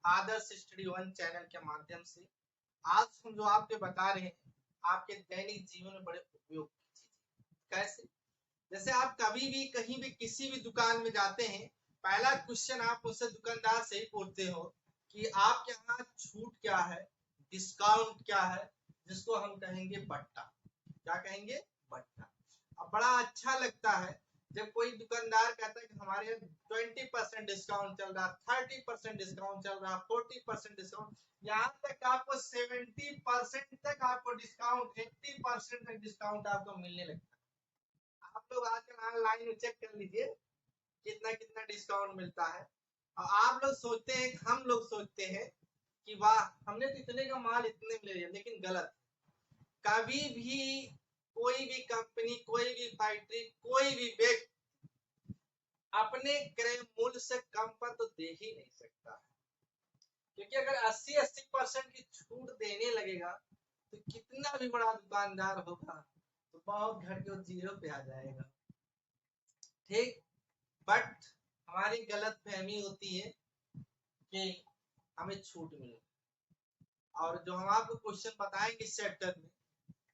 आदर्श study one channel के माध्यम से आज हम जो आपके बता रहे हैं आपके दैनिक जीवन में बड़े उपयोग की चीजें। कैसे? जैसे आप कभी भी कहीं भी किसी भी दुकान में जाते हैं, पहला क्वेश्चन आप उससे दुकानदार से ही पूछते हो कि आपके यहाँ छूट क्या है, डिस्काउंट क्या है, जिसको हम कहेंगे बट्टा। क्या कहेंगे? बट्टा। अब बड़ा अच्छा लगता है जब कोई दुकानदार कहता है कि हमारे यहाँ 20% डिस्काउंट चल रहा, 30% डिस्काउंट चल रहा, 40% डिस्काउंट, यहाँ तक आपको 70% तक आपको डिस्काउंट, 80% तक डिस्काउंट आपको मिलने लगता है। आप लोग आजकल ऑनलाइन में चेक कर लीजिए कितना कितना डिस्काउंट मिलता है। और आप लोग सोचते हैं, हम लोग सोचते हैं कि वाह हमने तो इतने का माल इतने में ले लिया, लेकिन गलत। कभी भी कोई भी कंपनी, कोई भी फैक्ट्री, कोई भी व्यक्ति अपने क्रय मूल्य से कम पर तो दे ही नहीं सकता है, क्योंकि अगर 80% की छूट देने लगेगा तो कितना भी बड़ा दुकानदार होगा तो बहुत घट के जीरो पे आ जाएगा। ठीक, बट हमारी गलत फहमी होती है कि हमें छूट मिले। और जो हम आपको क्वेश्चन बताएंगे इस चैप्टर में,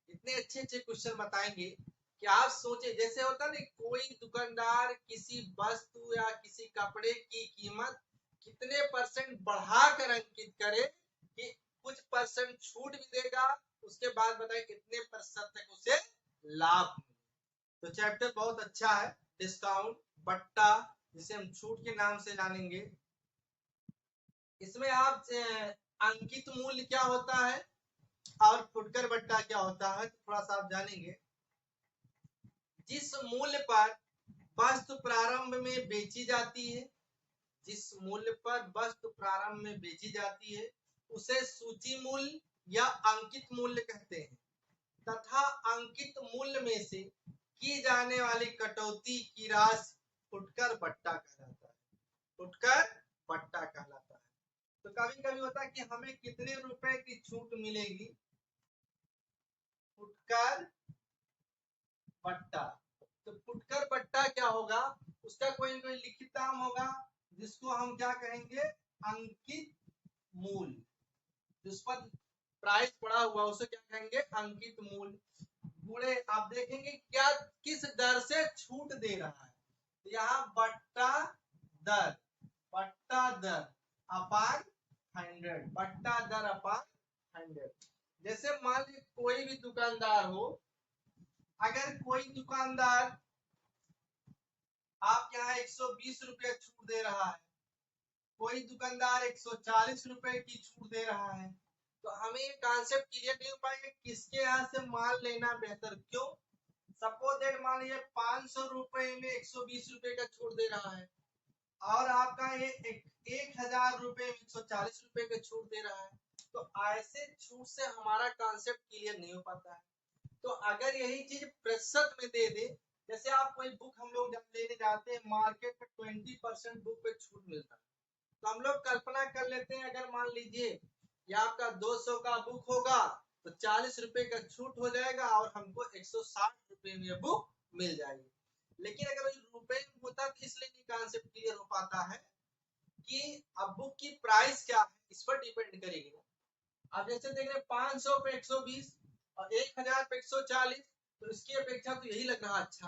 इतने अच्छे अच्छे क्वेश्चन बताएंगे कि आप सोचे, जैसे होता ना कोई दुकानदार किसी वस्तु या किसी कपड़े की कीमत कितने परसेंट बढ़ाकर अंकित करे कि कुछ परसेंट छूट भी देगा, उसके बाद बताए कितने प्रतिशत तक उसे लाभ मिले। तो चैप्टर बहुत अच्छा है, डिस्काउंट, बट्टा, जिसे हम छूट के नाम से जानेंगे। इसमें आप अंकित मूल्य क्या होता है और फुटकर बट्टा क्या होता है थोड़ा सा आप जानेंगे। जिस मूल्य पर वस्तु प्रारंभ में बेची जाती है, जिस मूल्य पर वस्तु प्रारंभ में बेची जाती है उसे सूची मूल्य या अंकित मूल्य कहते हैं, तथा अंकित मूल्य में से की जाने वाली कटौती की राशि फुटकर बट्टा कहलाता है। फुटकर बट्टा कहलाता है। तो कभी कभी होता है कि हमें कितने रुपए की छूट मिलेगी, फुटकर बट्टा। तो फुटकर बट्टा क्या होगा, उसका कोई न कोई लिखित नाम होगा जिसको हम क्या कहेंगे, अंकित मूल्य। जिस पर प्राइस पड़ा हुआ उसे क्या कहेंगे, अंकित मूल्य। गुणे आप देखेंगे क्या किस दर से छूट दे रहा है, तो यहाँ बट्टा दर, बट्टा दर अपान 100, बट्टा दर अपान 100। जैसे मान लीजिए कोई भी दुकानदार हो, अगर कोई दुकानदार आप यहाँ 120 रुपये छूट दे रहा है, कोई दुकानदार 140 रुपए की छूट दे रहा है, तो हमें ये कॉन्सेप्ट क्लियर नहीं हो पाएगा किसके यहाँ से माल लेना बेहतर। क्यों? सपोज दैट मान लीजिए 500 रुपए में 120 रुपए का छूट दे रहा है और आपका ये 1000 रुपए में 140 रुपए का छूट दे रहा है, तो ऐसे छूट से हमारा कॉन्सेप्ट क्लियर नहीं हो पाता है। तो अगर यही चीज प्रतिशत में दे दे, जैसे आप कोई बुक हम लोग जब लेने जाते हैं मार्केट में 20% बुक पे छूट मिलता है, तो हम लोग कल्पना कर लेते हैं अगर मान लीजिए ये आपका 200 का बुक होगा तो 40 रुपए का छूट हो जाएगा और हमको 160 रुपए में बुक मिल जाएगी। लेकिन अगर रुपए में होता तो इसलिए नहीं कॉन्सेप्ट क्लियर हो पाता है कि अब बुक की प्राइस क्या है इस पर डिपेंड करेगी। अब जैसे देख रहे 500 पे 120 और 1000 पे 140, तो इसकी अपेक्षा तो यही लग रहा अच्छा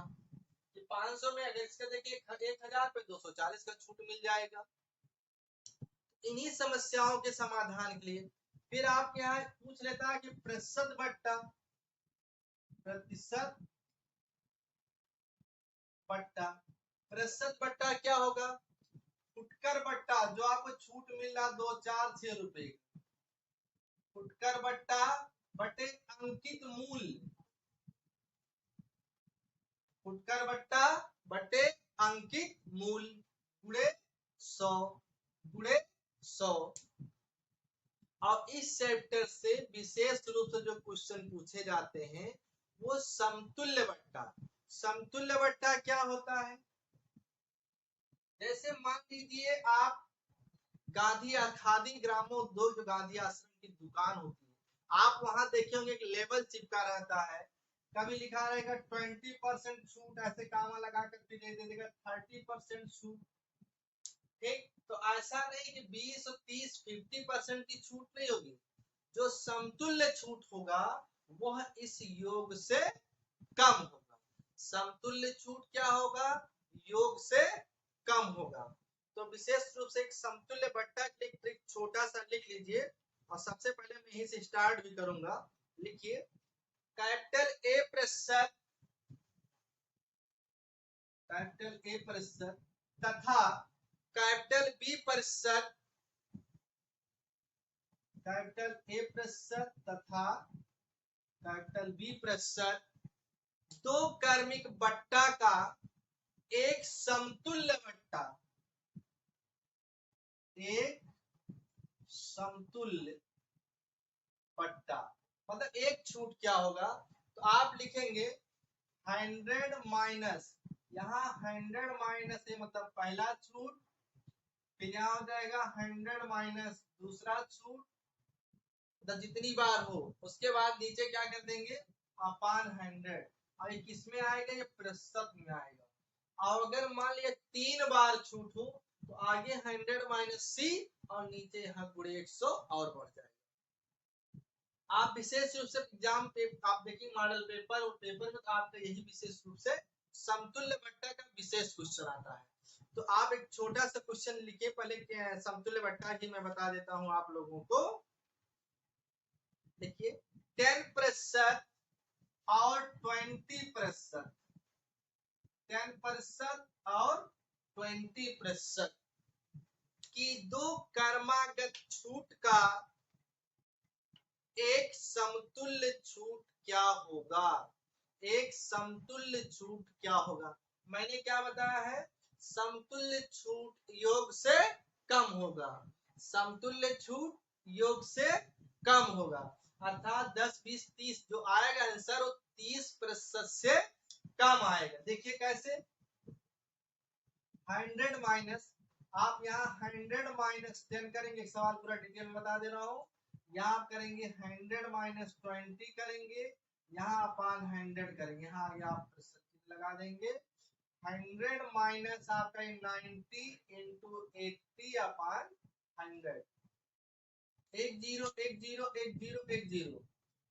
कि 500 में अगर इसका देखिए 1000 पे 240 का छूट मिल जाएगा। इन्हीं समस्याओं के समाधान के लिए फिर आप यहाँ पूछ लेता है कि प्रतिशत बट्टा, प्रतिशत बट्टा, प्रतिशत बट्टा क्या होगा, फुटकर बट्टा जो आपको छूट मिल रहा 2, 4, 6 रुपए, फुटकर बट्टा बटे अंकित मूल्य, फुटकर बट्टा बटे अंकित मूल्य गुणे 100, गुणे 100। और इस चैप्टर से विशेष रूप से जो क्वेश्चन पूछे जाते हैं वो समतुल्य बट्टा। समतुल्य बट्टा क्या होता है, जैसे मान लीजिए आप गांधी खादी ग्रामोद्योग जो गांधी आश्रम की दुकान होती है, आप वहां देखे होंगे कि लेबल चिपका रहता है, कभी लिखा रहेगा 20% छूट, ऐसे कामा लगा कर दे देगा 30% छूट। ठीक, तो ऐसा नहीं कि 20 और 30 50% की छूट नहीं होगी, जो समतुल्य छूट होगा वह इस योग से कम होगा। समतुल्य छूट क्या होगा? योग से कम होगा। तो विशेष रूप से एक समतुल्य बट्टा के लिए ट्रिक छोटा सा लिख लीजिए, और सबसे पहले मैं यहीं से स्टार्ट भी करूंगा। लिखिए, कैपिटल ए प्रतिशत तथा कैपिटल बी प्रतिशत तथा कैपिटल बी प्रतिशत दो क्रमिक बट्टा का एक समतुल्य बट्टा, एक समतुल्य बट्टा मतलब एक छूट क्या होगा? तो आप लिखेंगे 100 माइनस, यहाँ 100 माइनस है मतलब पहला छूट, फिर यहाँ हो जाएगा 100 माइनस दूसरा छूट, मतलब जितनी बार हो, उसके बाद नीचे क्या कर देंगे अपान 100, और ये किस में आएगा? ये प्रतिशत में आएगा। और अगर मान लिया 3 बार छूट हो तो आगे 100 माइनस सी और नीचे यहाँ गुणे 100 और बढ़ जाएगा। आप विशेष रूप से एग्जाम पे आप देखेंगे मॉडल पेपर और पेपर में तो आपका यही विशेष रूप से समतुल्य बट्टा का विशेष क्वेश्चन आता है। तो आप एक छोटा सा क्वेश्चन लिखिए, पहले समतुल्य बट्टा ही मैं बता देता हूं आप लोगों को। देखिए 10% और 20%, 10% और 20% की दो क्रमागत छूट का एक समतुल्य छूट क्या होगा? एक समतुल्य छूट क्या होगा? मैंने क्या बताया है? समतुल्य छूट योग से कम होगा। समतुल्य छूट योग से कम होगा, अर्थात 10 20 30 जो आएगा आंसर वो 30% से कम आएगा। देखिए कैसे, 100 माइनस, आप यहाँ 100 माइनस 10 करेंगे, सवाल पूरा डिटेल में बता दे रहा हूँ। यहाँ आप करेंगे 100 माइनस 20 करेंगे, यहाँ अपान 100 करेंगे, यहाँ आगे आप प्रतिशत लगा देंगे। 100 माइनस आपका 90 इंटू 80 अपान 100, 10 10 10 10,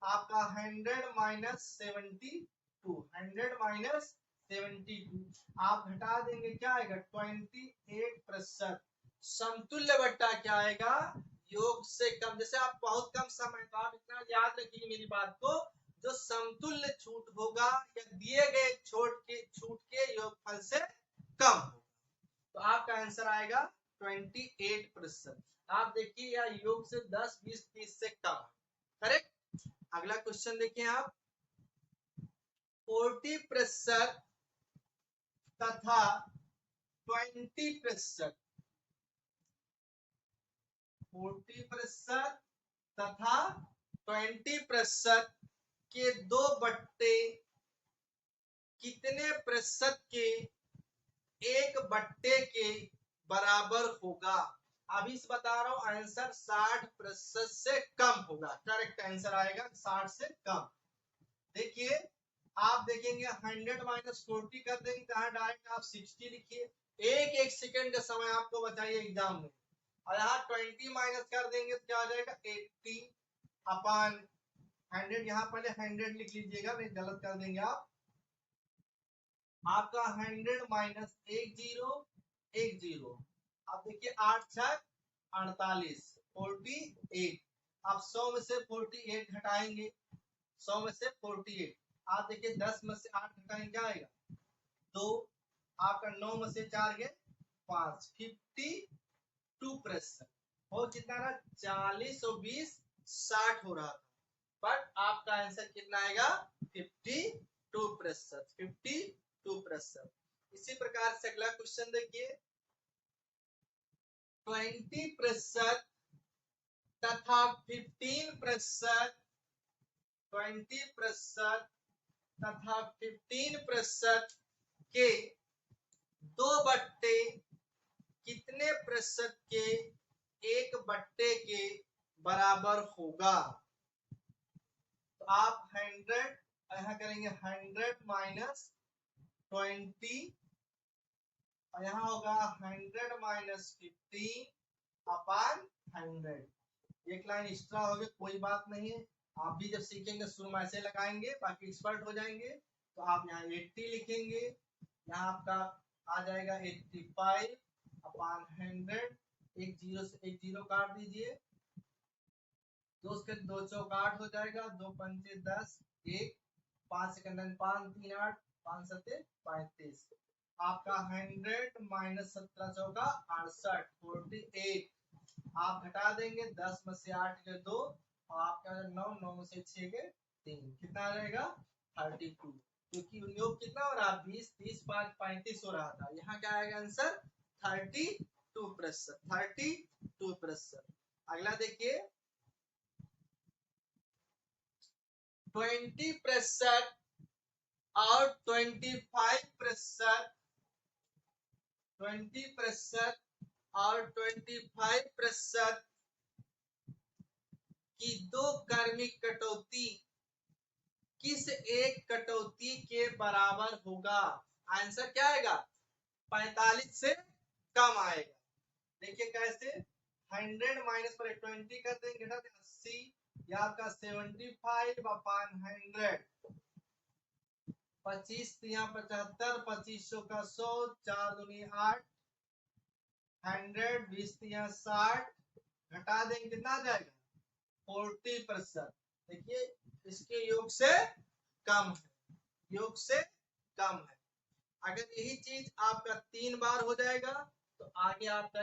आपका 100 माइनस 72, 100 माइनस 72 आप घटा देंगे, क्या आएगा 28%। समतुल्य बट्टा क्या आएगा? योग से कम। जैसे आप बहुत कम समय, तो आप इतना याद रखिए मेरी बात को, जो समतुल्य छूट होगा या दिए गए छूट के योगफल से कम होगा, तो आपका आंसर आएगा 28%। आप देखिए या योग से 10 20 30 से कम, करेक्ट। अगला क्वेश्चन देखिए आप, 40% तथा 20%, 40% तथा 20% के दो बट्टे कितने प्रतिशत के एक बट्टे के बराबर होगा? अभी से बता रहा हूं आंसर 60% से कम होगा। करेक्ट आंसर आएगा 60 से कम। देखिए आप देखेंगे 100 माइनस 40 कर देंगे तो यहाँ डायरेक्ट आप 60 लिखिए, एक सेकंड का समय आपको बताइए एग्जाम में। और यहाँ 20 माइनस कर देंगे तो क्या हो जाएगा 80 अपान 100, यहाँ पहले 100 लिख लीजिएगा, नहीं गलत कर देंगे आप। आपका 100 माइनस 10, आप देखिए 8 6 48, 48। आप 100 में से 48 घटाएंगे, 100 में से 48, आप देखिए 10 में से 8 घटाएंगे क्या आएगा 2, आपका 9 में से 4 गए 5, 52%। और कितना रहा 40 और 20 60 हो रहा था, बट आपका आंसर कितना आएगा 52%, 52%। इसी प्रकार से अगला क्वेश्चन देखिए, 20% तथा 15%, 20% तथा 15% के दो बट्टे कितने प्रतिशत के एक बट्टे के बराबर होगा? तो आप 100 यहाँ करेंगे 100 माइनस 20 और यहाँ होगा 100 माइनस 15 अपान 100। एक लाइन एक्स्ट्रा होगी, कोई बात नहीं है। आप भी जब सीखेंगे शुरू में ऐसे लगाएंगे, बाकी एक्सपर्ट हो जाएंगे। तो आप यहाँ 80 लिखेंगे, यहाँ आपका आ जाएगा 85 अपान 100। एक जीरो से एक जीरो काट दीजिए, दो से दो चौक 8 हो जाएगा, 2 पंचे 10, 1 5 सेकंड 5 3 8 5 7 35। आपका 100 माइनस 17 चौका 68 48। आप घटा देंगे, 10 में से 8 के 2 और आपका 9 9 में से 6 के 3, कितना आ जाएगा 32। क्योंकि योग कितना हो रहा, 20 30 5 35 हो रहा था। यहाँ क्या आएगा आंसर 32%। 32%। अगला देखिए 20% और 25%। 20% और 25% की दो क्रमिक कटौती किस एक कटौती के बराबर होगा? आंसर क्या आएगा 45 से कम आएगा। देखिए कैसे, 100 माइनस पर 20 कर देंगे, घटा देंगे 80, या आपका 75 अपान 100। 25 तिया 75, 25 का 100, 4 दूनी 8, 100 20 तिया 60, घटा देंगे कितना आ जाएगा 40%। देखिए इसके योग से कम है, योग से कम है। अगर यही चीज आपका 3 बार हो जाएगा तो आगे आपका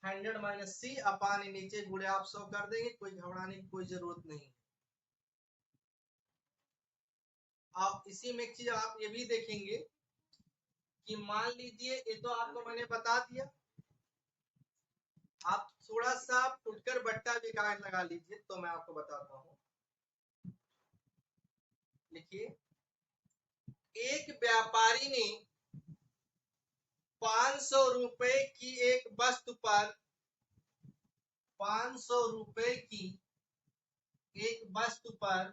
100 माइनस सी अपान नीचे गुणे आप 100 कर देंगे, कोई घबराने की कोई जरूरत नहीं। आप इसी में एक चीज आप ये भी देखेंगे कि मान लीजिए ये तो आपको मैंने बता दिया, आप थोड़ा सा फुटकर बट्टा भी काट लगा लीजिए तो मैं आपको बताता हूँ। लिखिए, एक व्यापारी ने 500 रुपए की एक वस्तु पर 500 रुपए की एक वस्तु पर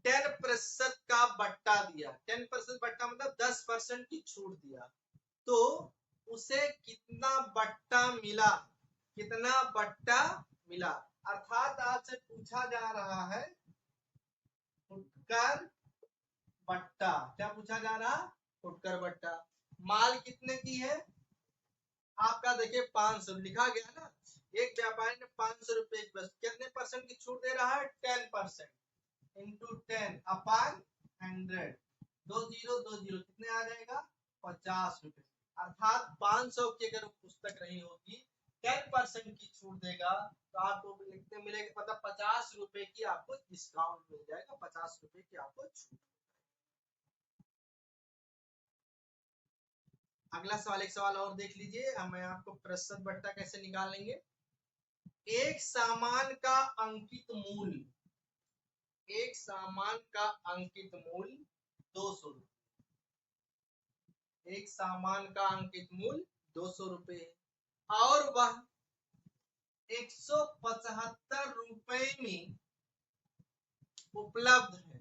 10% का बट्टा दिया। 10% बट्टा मतलब 10% की छूट दिया। तो उसे कितना बट्टा मिला? कितना बट्टा मिला? अर्थात आपसे पूछा जा रहा है फुटकर बट्टा। क्या पूछा जा रहा? फुटकर बट्टा। माल कितने की है आपका? देखिए 500 लिखा गया ना। एक व्यापारी ने 500 रुपए कितने परसेंट की छूट दे रहा है? 10% इंटू 10 अपान 100। 20 कितने आ जाएगा 50 रुपए। अर्थात 500 की अगर पुस्तक रही होगी 10% की छूट देगा तो आपको लिखते मिलेगा, मतलब 50 रुपए की आपको डिस्काउंट मिल जाएगा, 50 रुपए की आपको छूट। अगला सवाल, एक सवाल और देख लीजिए, मैं आपको प्रतिशत बट्टा कैसे निकालेंगे। एक सामान का अंकित मूल्य, एक सामान का अंकित मूल्य 200 रुपए। एक सामान का अंकित मूल्य 200 रुपए है और वह 175 रुपए में उपलब्ध है।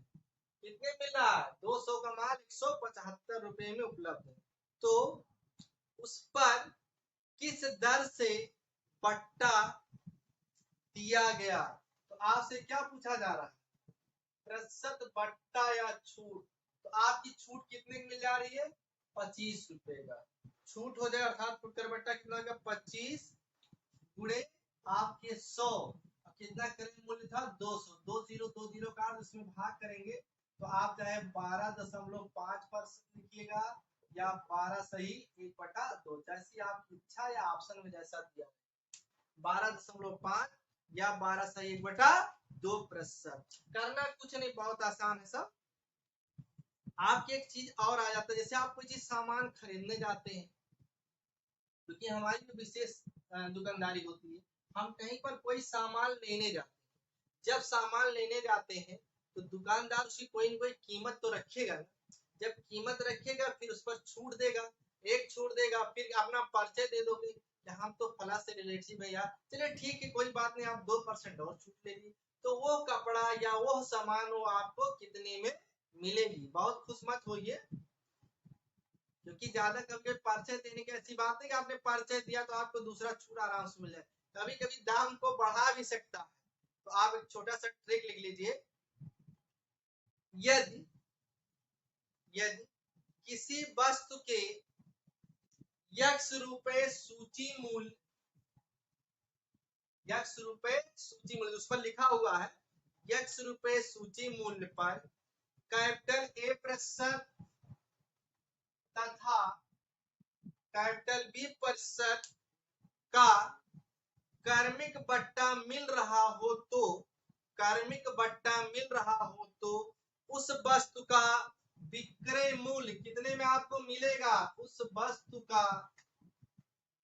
कितने मिला? 200 का माल 175 रुपए में उपलब्ध है। तो उस पर किस दर से बट्टा दिया गया? तो आपसे क्या पूछा जा रहा है? प्रतिशत बट्टा या छूट। तो आपकी छूट कितने की मिल जा रही है? 25 रुपए का छूट हो जाएगा। अर्थात फुटकर बट्टा कितना होगा? 25 गुणे आपके 100, कितना करेंगे मूल्य था 200। 20 का उसमें भाग करेंगे तो आप चाहे 12.5% लिखिएगा या 12 सही 1/2, जैसी आपकी इच्छा या ऑप्शन में जैसा दिया 12.5 या 12 सही 1/2%। करना कुछ नहीं, बहुत आसान है सब। आपकी एक चीज और आ जाता है, जैसे आप कोई चीज सामान खरीदने जाते हैं, क्योंकि हमारी जो विशेष दुकानदारी होती है, हम कहीं पर कोई सामान लेने जाते हैं। जब सामान लेने जाते हैं तो दुकानदार उसकी कोई न कोई कीमत तो रखेगा। जब कीमत रखेगा फिर उस पर छूट देगा, एक छूट देगा, फिर अपना परिचय दे दोगे कि हम तो फला से रिलेटिव भैया, चलिए ठीक है कोई बात नहीं, आप 2% और छूट ले लीजिए। तो वो कपड़ा या वो सामान वो आपको कितने में मिलेगी। बहुत खुश मत होइए, क्योंकि ज्यादा कभी परिचय देने की ऐसी बात है कि आपने परिचय दिया तो आपको दूसरा छूट आराम से मिल जाए। कभी कभी दाम को बढ़ा भी सकता है। तो आप एक छोटा सा ट्रिक लिख लीजिए। यदि यदि किसी वस्तु के x रुपए सूची मूल्य, x रुपए सूची मूल्य उस पर लिखा हुआ है, x रुपए सूची मूल्य पर कैपिटल A प्रतिशत तथा कैपिटल B प्रतिशत का कार्मिक बट्टा मिल रहा हो तो, कार्मिक बट्टा मिल रहा हो तो उस वस्तु का विक्रय मूल्य कितने में आपको मिलेगा? उस वस्तु का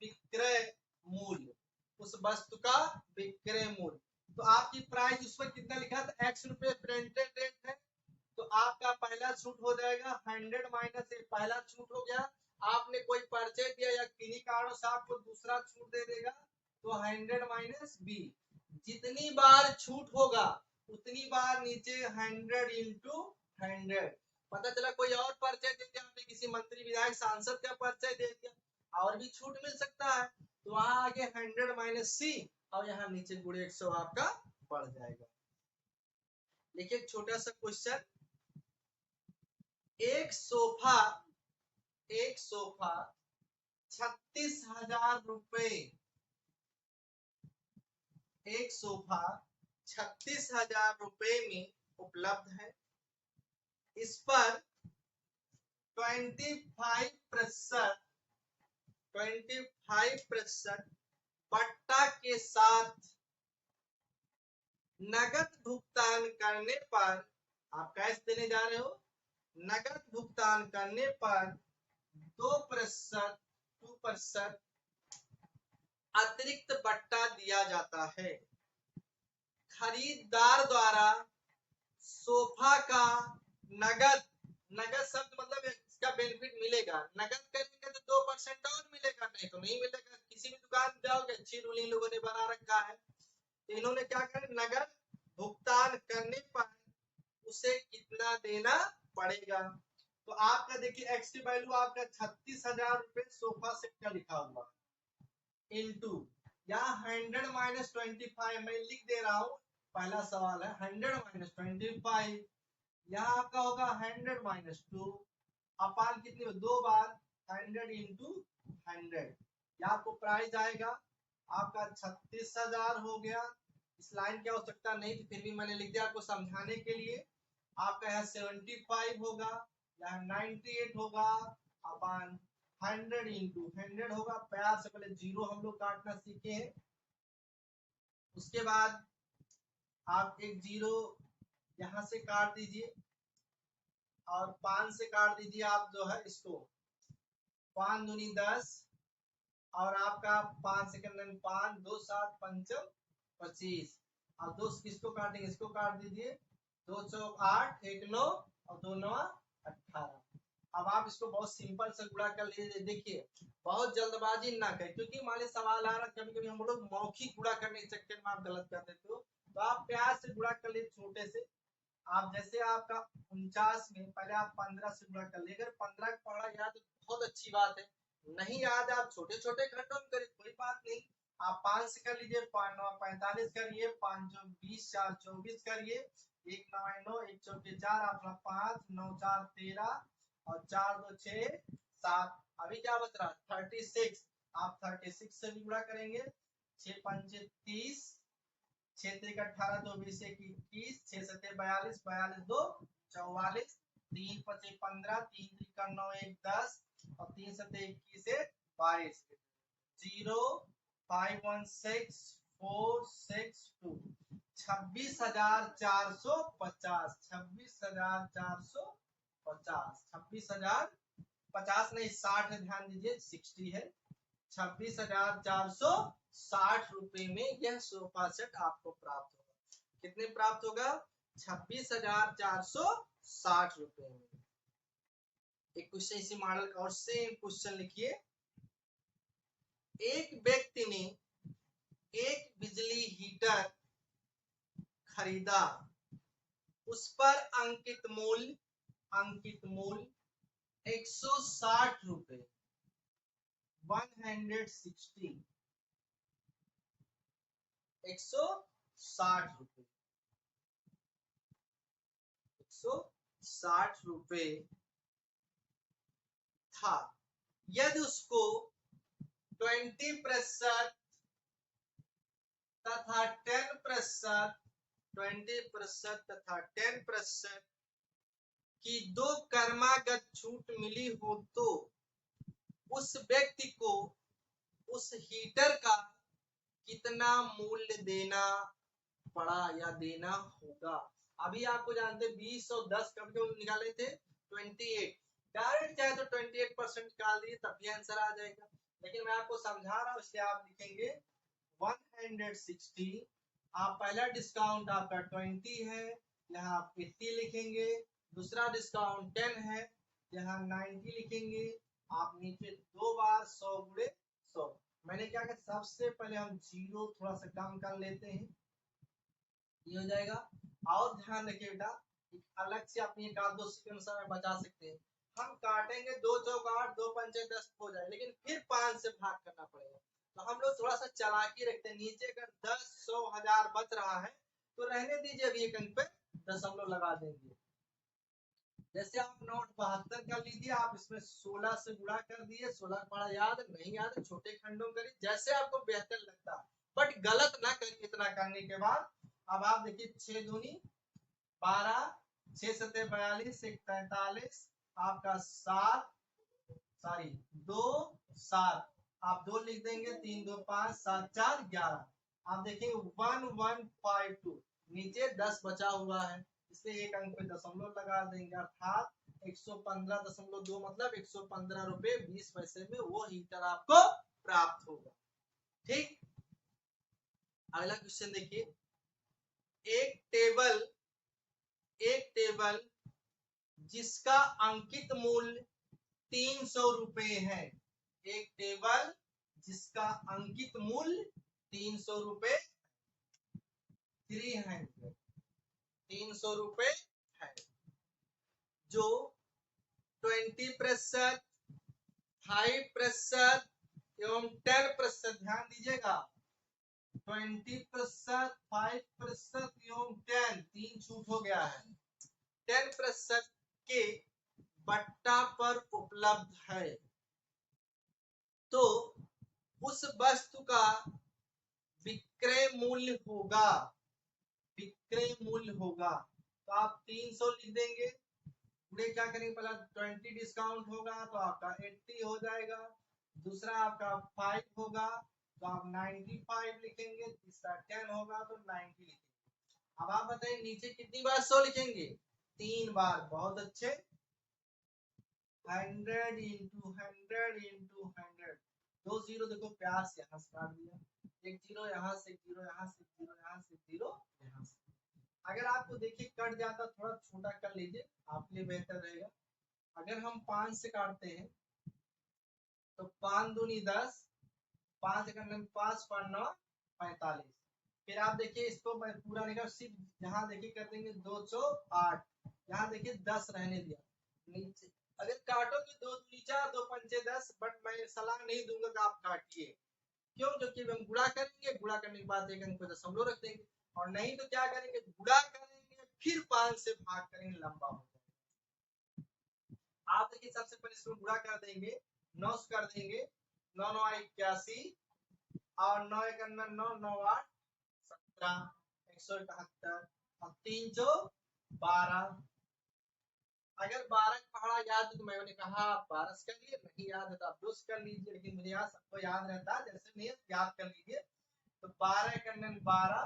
विक्रय मूल्य, उस वस्तु का विक्रय मूल्य। तो आपकी प्राइस उस पर कितना लिखा था? x रुपए प्रिंटेड रेट है, तो आपका पहला छूट हो जाएगा 100 माइनस एक, पहला छूट हो गया। आपने कोई परिचय दिया या किन्हीं कारणों से आपको दूसरा छूट दे देगा, तो 100 माइनस बी। जितनी बार छूट होगा उतनी बार नीचे 100 इंटू 100। पता चला कोई और परिचय दे दिया आपने, किसी मंत्री विधायक सांसद का परिचय दे दिया और भी छूट मिल सकता है, तो वहां आगे 100 माइनस सी और यहाँ नीचे गुणे 100 आपका बढ़ जाएगा। देखिए एक छोटा सा क्वेश्चन, एक सोफा 36,000 रुपए, एक सोफा 36,000 रुपए में उपलब्ध है। इस पर 25% बट्टा के साथ नगद भुगतान करने पर, आप कैश देने जा रहे हो, नगद भुगतान करने पर 2% अतिरिक्त बट्टा दिया जाता है। खरीदार द्वारा सोफा का नगद, नगद शब्द मतलब इसका बेनिफिट मिलेगा, नगद करेंगे तो 2% और मिलेगा, नहीं तो नहीं मिलेगा। किसी भी दुकान जाओगे, अच्छी रूलिंग लोगों ने बना रखा है, तो इन्होंने क्या करें, नगद भुगतान करने पर उसे कितना देना पड़ेगा। तो आपका देखिए एक्स की वैल्यू आपका 36,000 रुपए सोफा सेट का लिखा हुआ इंटू यहाँ 100 माइनस 25 मैं लिख दे रहा हूँ, पहला सवाल है 100 माइनस 25, यहाँ आपका होगा 100 माइनस 2 अपान कितनी हो, दो बार 100 इंटू 100, यहाँ आपको प्राइस आएगा आपका 36,000 हो गया। इस लाइन की आवश्यकता नहीं थी, फिर भी मैंने लिख दिया आपको समझाने के लिए। आपका यहाँ 75 होगा, यहाँ 98 होगा अपान 100 इंटू 100 होगा। प्यार से पहले जीरो हम लोग काटना सीखे हैं, उसके बाद आप एक जीरो यहाँ से काट दीजिए और 5 से काट दीजिए आप जो है इसको, 5 दूनी 10 और आपका 5 सेकंड 5 2 7 पंचम 25 और दो किसको काटेंगे, इसको काट दीजिए, 2 चौक 8 1 9 और 2 9 18। अब आप इसको बहुत सिंपल से गुणा कर लीजिए। देखिए बहुत जल्दबाजी ना करें, क्योंकि मान सवाल आ रहा है कभी कभी हम लोग मौखिक गुणा करने के चक्कर में आप गलत कर देते हो, तो आप प्यार से गुणा कर लीजिए छोटे से। आप जैसे आपका 49 में पहले आप 15 से गुणा कर लीजिए, अगर 15 का पढ़ा याद है बहुत अच्छी बात है, नहीं याद है आप छोटे छोटे घटों में करिए, कोई बात नहीं। आप 5 से कर लीजिए, 5 9 45 करिए, 5 2 20 4 24 करिए, 1 9 9 1 चौके 4 आप 5 9 4 13 और 4 2 6 7। अभी क्या बच रहा 36, आप 36 से भी गुणा करेंगे, 6 5 30, 6 3 18 2 20 21, 6 7 42 42 2 44, 3 5 15, 3 3 9 1 10 और 3 7 21 से 22, 0 5 1 6 4 6 2, 26,450, 26,450, 26,050 नहीं 60 है, ध्यान दीजिए 60 है। 26,460 रुपए में यह सोफा सेट आपको प्राप्त होगा। कितने प्राप्त होगा? 26,460 रुपए में। एक क्वेश्चन इसी मॉडल का और सेम क्वेश्चन लिखिए। एक व्यक्ति ने एक बिजली हीटर खरीदा, उस पर अंकित मूल्य अंकित मूल्य 160 रुपए 160 160 रुपए 160 रुपए था। यदि उसको 20% तथा 10% 20% तथा 10% की दो कर्मागत छूट मिली हो तो उस व्यक्ति को उस हीटर का कितना मूल्य देना पड़ा या देना होगा। अभी आपको जानते 20 और 10 कब क्यों निकाले थे 28 डायरेक्ट चाहे तो 28% निकाल दिए तब भी आंसर आ जाएगा, लेकिन मैं आपको समझा रहा हूं इसलिए आप लिखेंगे 160। आप पहला डिस्काउंट आपका 20 है, यहाँ आप 80 लिखेंगे। दूसरा डिस्काउंट 10 है, यहाँ 90 लिखेंगे। आप नीचे दो बार 100 गुणे 100। मैंने क्या किया सबसे पहले हम जीरो थोड़ा सा कम कर लेते हैं, ये हो जाएगा। और ध्यान रखिए बेटा अलग से अपनी एक आध दो सेकंड समय बचा सकते हैं। हम काटेंगे 2 चौक 8 2 पंचे 10 हो जाए, लेकिन फिर 5 से भाग करना पड़ेगा। तो हम लोग थोड़ा सा चालाकी रखते हैं, नीचे अगर 10 100 1000 बच रहा है तो रहने दीजिए, अभी एक अंक पे दशमलव लगा देंगे। जैसे आप नोट 72 कर लीजिए, आप इसमें 16 से गुणा कर दिए। 16 पढ़ा याद नहीं याद छोटे खंडों करिए जैसे आपको बेहतर लगता है, बट गलत ना करिए। इतना करने के बाद अब आप देखिए 6 दूनी 12 6 सते 42 1 43 आपका 7 सॉरी 2 7 आप 2 लिख देंगे 3 2 5 7 4 11। आप देखेंगे 1152 नीचे 10 बचा हुआ है, इसलिए एक अंक पे दशमलव लगा देंगे, अर्थात 115.2 मतलब 115 रुपए 20 पैसे में वो हीटर आपको प्राप्त होगा। ठीक, अगला क्वेश्चन देखिए। एक टेबल जिसका अंकित मूल्य 300 रुपए है, एक टेबल जिसका अंकित मूल्य 300 रुपए 300 रुपए है, जो 20% 5% एवं 10%, ध्यान दीजिएगा 20% 5% एवं 10 तीन छूट हो गया है, 10% के बट्टा पर उपलब्ध है, तो उस वस्तु का विक्रय मूल्य होगा। विक्रय मूल्य होगा तो आप 300 लिख देंगे, पूरे क्या करेंगे पहला 20 डिस्काउंट होगा तो आपका 80 हो जाएगा। दूसरा आपका 5 होगा तो आप 95 लिखेंगे। तीसरा 10 होगा तो 90 लिखेंगे। अब आप बताइए नीचे कितनी बार 100 लिखेंगे? 3 बार। बहुत अच्छे। 100 इंटू 100 इंटू 100, 2 जीरो देखो प्यार से यहाँ से काट दिया, एक जीरो यहाँ से, जीरो यहाँ से, जीरो यहाँ से, जीरो यहाँ से। अगर आपको देखिए कट जाता थोड़ा छोटा कर लीजिए, आपके लिए बेहतर रहेगा। अगर हम 5 से काटते हैं तो 5 दूनी 10, 5 5 5 9 45। फिर आप देखिए इसको मैं पूरा नहीं कर, सिर्फ यहाँ देखिए कर देंगे 208, यहाँ देखिए 10 रहने दिया। नीचे अगर काटोगे 2 नीचा 2 पंचे 10, बट मैं सलाह नहीं दूंगा कि आप काटिए, क्यों? क्योंकि हम गुणा करेंगे, गुणा करने के बाद एक अंक पे दशमलव रख देंगे, और नहीं तो क्या करेंगे गुणा करेंगे फिर 5 से भाग करेंगे, लंबा हो जाएगा। आप देखिए सबसे पहले इसको गुणा कर देंगे, 9 से कर देंगे, 9 9 81 और 9 1 9 9 8 17 171 और 3 12। अगर 12 पहाड़ा याद है तो मैंने कहा आप 12 कर लिए, नहीं याद है तो आप 2 कर लीजिए, लेकिन मुझे यहाँ सबको याद रहता है जैसे नहीं याद कर लीजिए। तो 12 कन्नन 12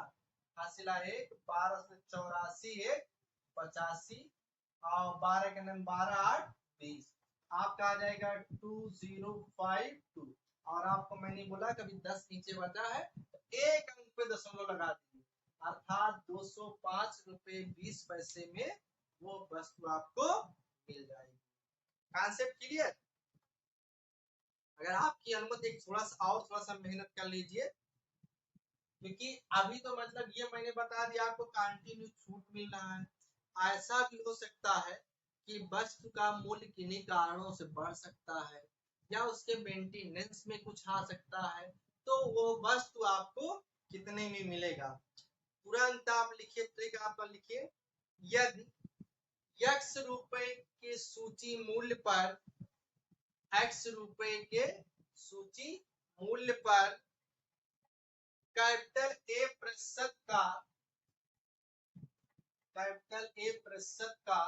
हासिला 1, 12 से 84 1 85 और 12 कन्नन 12 8 20, आपका आ जाएगा 2052। और आपको मैंने बोला कभी 10 नीचे बचा है तो एक अंक पे दशमलव लगा दीजिए, अर्थात 205 रुपए 20 पैसे में वो वस्तु आपको मिल जाएगी। Concept clear? अगर आपकी अनुमति थोड़ा सा मेहनत कर लीजिए, क्योंकि अभी तो मतलब ये मैंने बता दिया आपको कंटिन्यू छूट मिल रहा है। ऐसा भी हो सकता है कि वस्तु का मूल्य किन्हीं कारणों से बढ़ सकता है या उसके मेंटेनेंस में कुछ आ सकता है, तो वो वस्तु आपको कितने में मिलेगा। तुरंत आप लिखिए, ट्रिक आप लिखिए, यदि x रुपए के सूची मूल्य पर x रुपए के सूची मूल्य पर कैपिटल ए प्रतिशत का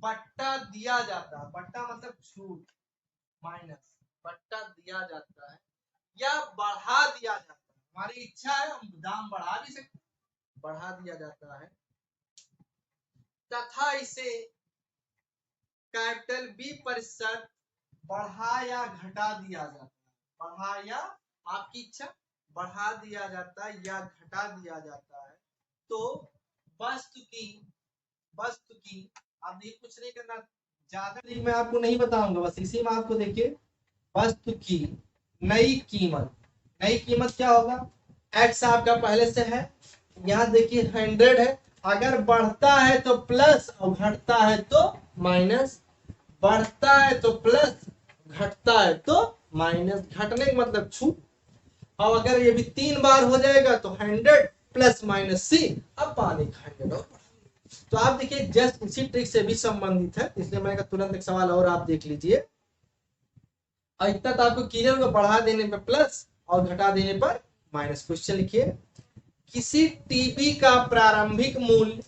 बट्टा दिया जाता है, बट्टा मतलब छूट माइनस बट्टा दिया जाता है या बढ़ा दिया जाता है, हमारी इच्छा है हम दाम बढ़ा भी सकते हैं, बढ़ा दिया जाता है, तथा इसे कैपिटल बी प्रतिशत बढ़ा या घटा दिया जाता है, बढ़ा या आपकी इच्छा बढ़ा दिया जाता है या घटा दिया जाता है, तो वस्तु की आप ये कुछ नहीं करना, ज्यादा मैं आपको नहीं बताऊंगा, बस इसी में आपको देखिए वस्तु की नई कीमत क्या होगा, x आपका पहले से है, यहाँ देखिए 100 है, अगर बढ़ता है तो प्लस और घटता है तो माइनस, बढ़ता है तो प्लस, घटता है तो माइनस, घटने का मतलब छूट। और अगर ये भी 3 बार हो जाएगा तो 100 प्लस माइनस सी, अब पानी का 100 और। तो आप देखिए जस्ट इसी ट्रिक से भी संबंधित है, इसलिए मैंने कहा तुरंत एक सवाल और आप देख लीजिए। और इतना तो आपको क्लियर होगा, बढ़ा देने पर प्लस और घटा देने पर माइनस। क्वेश्चन लिखिए, किसी टीवी का प्रारंभिक मूल्य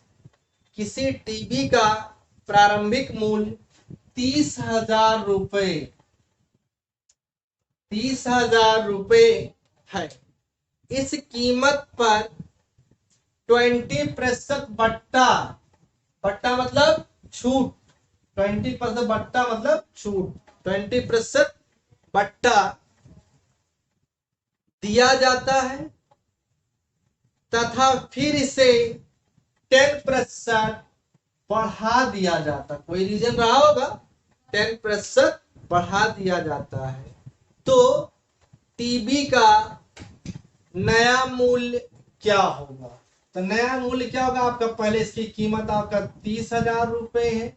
30,000 रुपए, 30,000 रुपए है। इस कीमत पर 20% बट्टा मतलब छूट, 20% बट्टा मतलब छूट, 20% बट्टा दिया जाता है तथा फिर इसे 10% बढ़ा दिया जाता, कोई रीजन रहा होगा, 10% बढ़ा दिया जाता है, तो टीबी का नया मूल्य क्या होगा। तो नया मूल्य क्या होगा आपका, पहले इसकी कीमत आपका 30,000 रुपए है,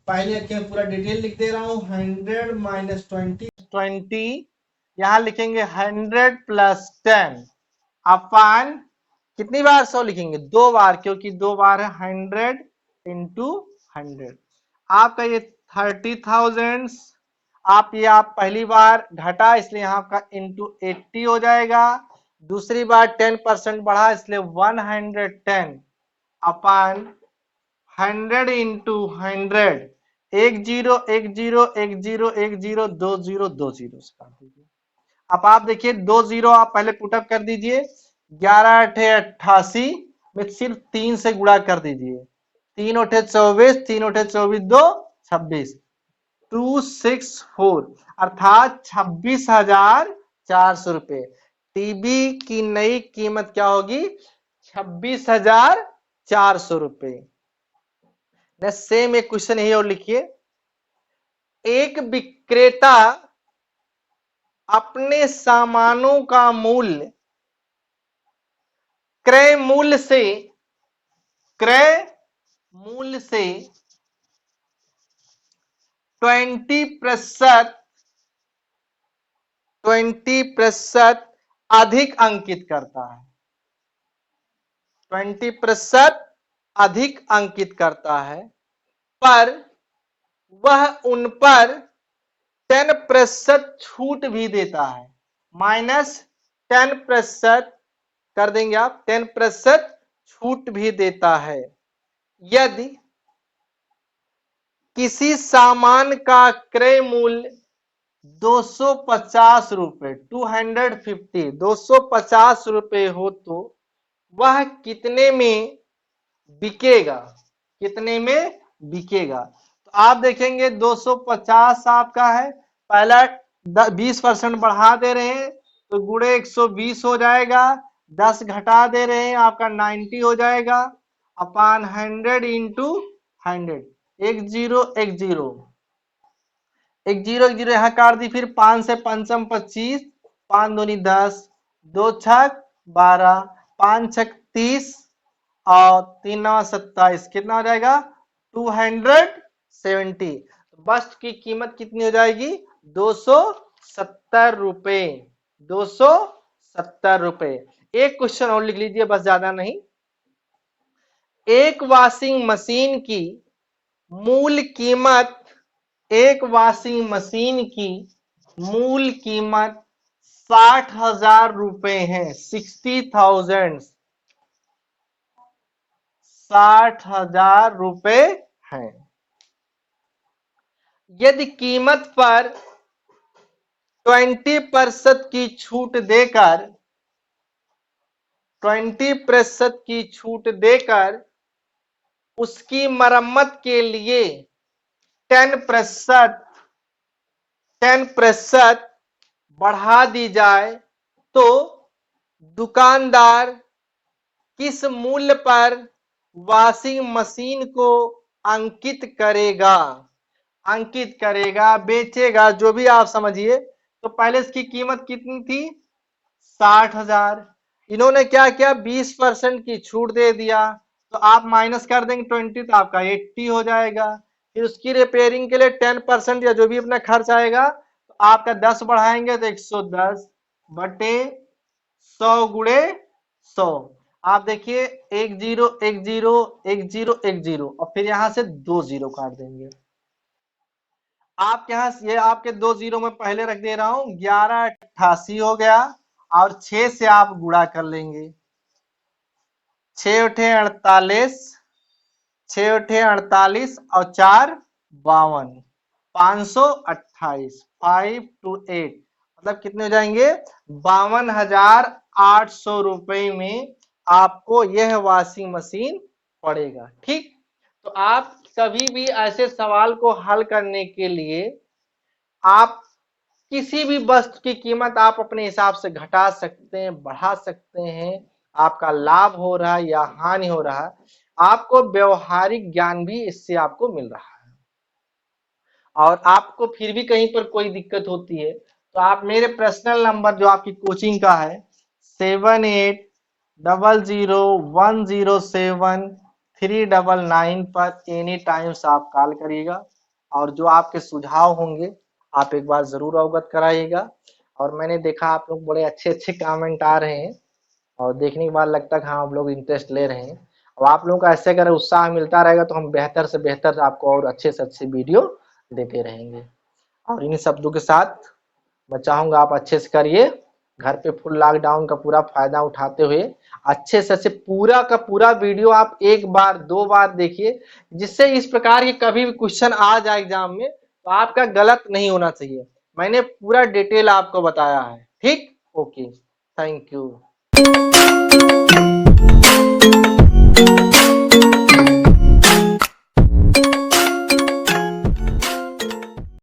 पहले पूरा डिटेल लिख दे रहा हूं, 100 माइनस 20, यहां लिखेंगे 100 प्लस 10 अपान कितनी बार 100 लिखेंगे, 2 बार, क्योंकि 2 बार है 100 इंटू 100, आपका ये 30,000, आप पहली बार घटा इसलिए यहाँ आपका इंटू 80 हो जाएगा, दूसरी बार 10% बढ़ा इसलिए 110 अपान 100 इंटू 100, 10 10 10 10 2 0 2 0 से काट दीजिए। अब आप देखिए 2 0 आप पहले पुटअप कर दीजिए, 11 8 88 में सिर्फ 3 से गुणा कर दीजिए, 3 8 24, 3 8 24 2 26, 264 अर्थात 26,400 रुपए। टीबी की नई कीमत क्या होगी, 26,400 रुपए। सेम एक क्वेश्चन यही और लिखिए, एक विक्रेता अपने सामानों का मूल्य क्रय मूल्य से 20% अधिक अंकित करता है, 20% अधिक अंकित करता है, पर वह उन पर 10% छूट भी देता है, -10% कर देंगे आप, 10% छूट भी देता है। यदि किसी सामान का क्रय मूल्य 250 रुपए, 250 रुपए हो तो वह कितने में बिकेगा, तो आप देखेंगे 250 आपका है, पहला 20% बढ़ा दे रहे हैं तो गुणे 120 हो जाएगा, 10 घटा दे रहे हैं आपका 90 हो जाएगा, अपान 100 इंटू 100, 10 यहाँ काट दी, फिर 5 से पंचम 25, 5 दूनी 10, 2 छक 12, 5 छक 30 और 3 9 27, कितना हो जाएगा 270। बस्ट की कीमत कितनी हो जाएगी? 270 रुपए। 270 रुपए। एक क्वेश्चन और लिख लीजिए, बस ज्यादा नहीं। एक वॉशिंग मशीन की मूल कीमत, एक वॉशिंग मशीन की मूल कीमत 60,000 रुपए है। 60,000, 60,000 रुपए है। यदि कीमत पर 20% की छूट देकर, 20% की छूट देकर उसकी मरम्मत के लिए 10% 10% बढ़ा दी जाए तो दुकानदार किस मूल्य पर वॉशिंग मशीन को अंकित करेगा? अंकित करेगा, बेचेगा, जो भी आप समझिए। तो पहले इसकी कीमत कितनी थी? 60,000। इन्होंने क्या किया? 20% की छूट दे दिया। तो आप माइनस कर देंगे 20, तो आपका 80 हो जाएगा। फिर उसकी रिपेयरिंग के लिए 10% या जो भी अपना खर्च आएगा, तो आपका 10 बढ़ाएंगे तो 110 बटे 100 गुणे 100। आप देखिए 1 0 1 0 1 0 1 0, और फिर यहां से 2 0 काट देंगे। आप यहां ये आपके 2 0 में पहले रख दे रहा हूं, 1188 हो गया, और 6 से आप गुणा कर लेंगे। 6 उठे 48, 6 उठे 48 और 4 52, 528, 528 मतलब कितने हो जाएंगे? 52,800 रुपए में आपको यह वॉशिंग मशीन पड़ेगा। ठीक, तो आप कभी भी ऐसे सवाल को हल करने के लिए आप किसी भी वस्तु की कीमत आप अपने हिसाब से घटा सकते हैं, बढ़ा सकते हैं। आपका लाभ हो रहा है या हानि हो रहा है, आपको व्यवहारिक ज्ञान भी इससे आपको मिल रहा है। और आपको फिर भी कहीं पर कोई दिक्कत होती है तो आप मेरे पर्सनल नंबर जो आपकी कोचिंग का है 7800107399 पर एनी टाइम्स आप कॉल करिएगा। और जो आपके सुझाव होंगे आप एक बार जरूर अवगत कराइएगा। और मैंने देखा आप लोग बड़े अच्छे अच्छे कमेंट आ रहे हैं, और देखने के बाद लगता है कि हाँ आप लोग इंटरेस्ट ले रहे हैं। और आप लोगों का ऐसे अगर उत्साह मिलता रहेगा तो हम बेहतर से बेहतर आपको और अच्छे से अच्छे वीडियो देते रहेंगे। और इन शब्दों के साथ मैं चाहूंगा आप अच्छे से करिए, घर पे फुल लॉकडाउन का पूरा फायदा उठाते हुए अच्छे से अच्छे पूरा का पूरा वीडियो आप एक बार 2 बार देखिए, जिससे इस प्रकार के कभी भी क्वेश्चन आ जाए एग्जाम में तो आपका गलत नहीं होना चाहिए। मैंने पूरा डिटेल आपको बताया है। ठीक, ओके, थैंक यू।